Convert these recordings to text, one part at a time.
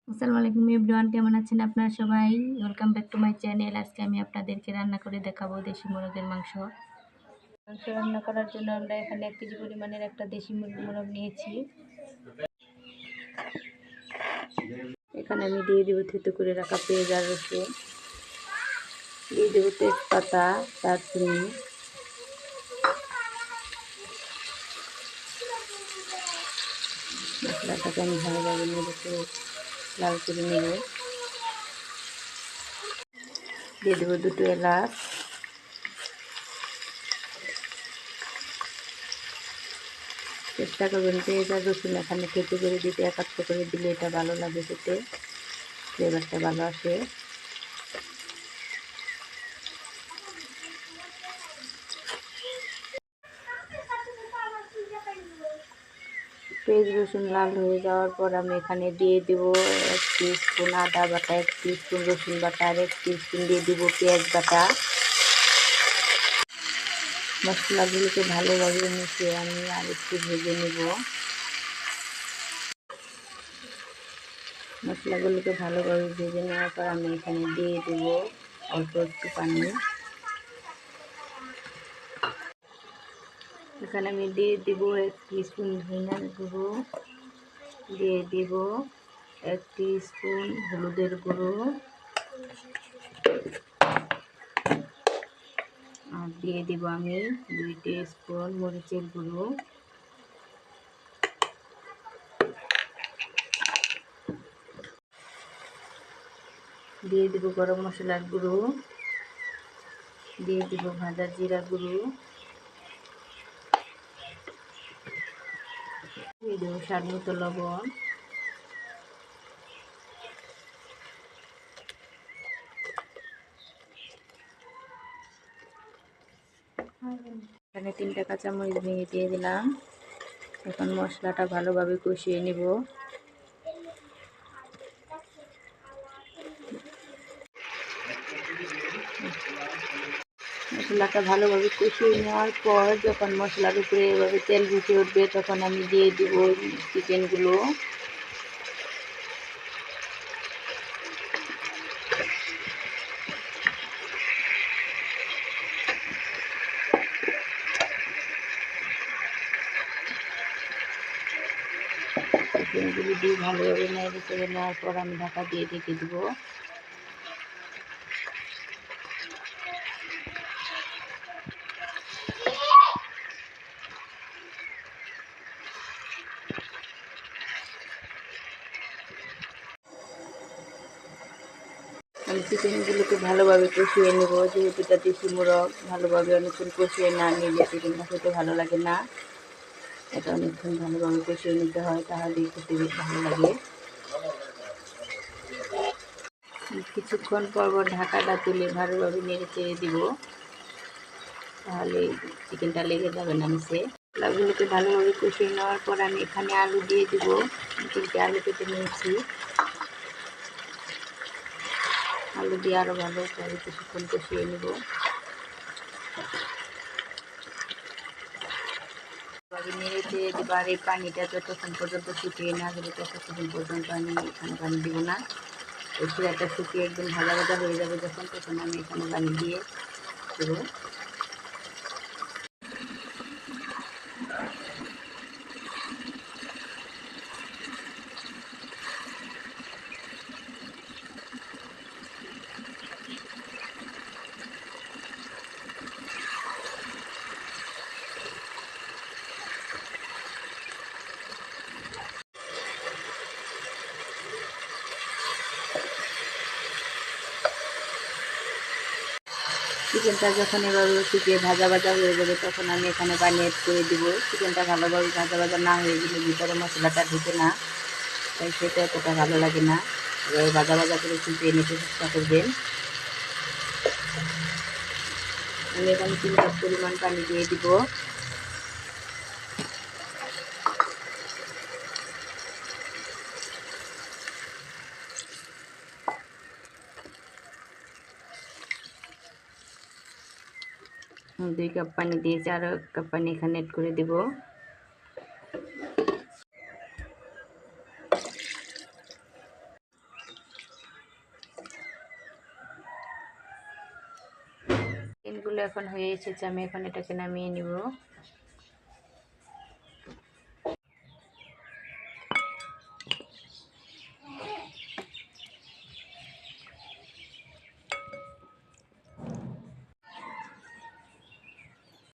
আসসালামু আলাইকুম এভরিওয়ান, কেমন আছেন আপনারা সবাই? Welcome back to my channel. আজকে আমি আপনাদেরকে রান্না করে দেখাবো দেশি মুরগের মাংস। মাংস রান্না করার জন্য আমরা এখানে 1 কেজি পরিমাণের একটা দেশি মুরগির মোরগ নিয়েছি। এখানে আমি দিয়ে দেবো থেতো করে রাখা পেঁয়াজ আর রসুন, দিয়ে দেবো তেজপাতা, দারচিনি, মশলাটাকে আমি ভালোভাবে নেড়ে লাল করে নেব। দিয়ে দেবো 2টো এলাচ, চেষ্টা করবেন পেঁয়াজ আর রসুন এখানে থেতো করে দিতে, একাত্র করে দিলে এটা ভালো লাগে, খেতে ফ্লেভারটা ভালো আসে। পেঁয়াজ রসুন লাল হয়ে যাওয়ার পর আমি এখানে দিয়ে দেবো 1 টিস্পুন আদা বাটা, 1 টিস্পুন রসুন বাটা আর 1 টিস্পুন দিয়ে দেবো পেঁয়াজ বাটা। মশলাগুলোকে ভালোভাবে মিশিয়ে আমি আর একটু ভেজে নেব। মশলাগুলোকে ভালোভাবে ভেজে নেওয়ার পর আমি এখানে দিয়ে দেবো অল্প একটু পানি। এখানে আমি দিয়ে দেব 1 টিস্পুন ধনিয়ার গুঁড়ো, দিয়ে দেব 1 টিস্পুন হলুদের গুঁড়ো আর দিয়ে দেব আমি 2 টিস্পুন মরিচের গুঁড়ো। দিয়ে দেব গরম মশলার গুঁড়ো, দিয়ে দেব ভাজা জিরা গুঁড়ো, দিয়ে দেব স্বাদ মতো লবণ। এখানে 3টা কাঁচামরিচ ভেঙে দিয়ে দিলাম। এখন মশলাটা ভালোভাবে কষিয়ে নেব। মশলাটা ভালোভাবে কষিয়ে নেওয়ার পর যখন মশলার উপরে এভাবে তেল ভেসে উঠবে তখন আমি দিয়ে দেব চিকেনগুলো। চিকেনগুলো দিয়ে ভালোভাবে নেড়ে চেড়ে নেওয়ার পর আমি ঢাকা দিয়ে ঢেকে দেবো। আমি চিকেনগুলোকে ভালোভাবে কষিয়ে নেব, যেহেতু এটা দেশি মোরগ, ভালোভাবে অনেকক্ষণ কষিয়ে না নিলে চিকেনটা খেতে ভালো লাগে না। এটা অনেকক্ষণ ভালোভাবে কষিয়ে নিতে হয়, তাহলেই খেতে বেশ ভালো লাগে। কিছুক্ষণ পর ঢাকাটা তুলে ভালোভাবে নেড়ে চেড়ে দিব, তাহলে চিকেনটা লেগে যাবে না নিচে। মশলাগুলোকে ভালোভাবে কষিয়ে নেওয়ার পর আমি এখানে আলু দিয়ে দিব। 3টে আলু কেটে নিয়েছি। আলু দিয়ে আরও ভালোভাবে কিছুক্ষণ কষিয়ে নেব। নেড়ে চেড়ে দেব, আর এই পানিটা যতক্ষণ পর্যন্ত শুকিয়ে না যাবে ততক্ষণ পর্যন্ত আমি এখানে পানি দিব না। এই শিরাটা শুকিয়ে একদম ভাজা ভাজা হয়ে যাবে যখন, তখন আমি এখানে পানি দিয়ে দেবো। চিকেনটা যখন এভাবে শুকিয়ে ভাজা ভাজা হয়ে যাবে তখন আমি এখানে পানি অ্যাড করে দিব। চিকেনটা ভালোভাবে ভাজা ভাজা না হয়ে গেলে ভিতরে মশলাটা ঢুকে না, তাই সেটা এতটা ভালো লাগে না। এভাবে ভাজা ভাজা করে শুকিয়ে নিতে চেষ্টা করবেন। আমি এখানে 3 কাপ পরিমাণ পানি দিয়ে দিব। আমি 2 কাপ পানি দিয়েছি, আরও 1 কাপ পানি এখানে অ্যাড করে দেব। এখন হয়ে এসেছে, আমি এখন এটাকে নামিয়ে নিব।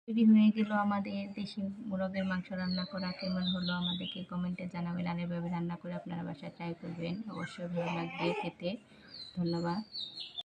তৈরি হয়ে গেল আমাদের দেশি মোরগের মাংস রান্না করা। কেমন হলো আমাদেরকে কমেন্টে জানাবেন। আর এভাবে রান্না করে আপনারা বাসায় ট্রাই করবেন, অবশ্যই ভালো লাগবে খেতে। ধন্যবাদ।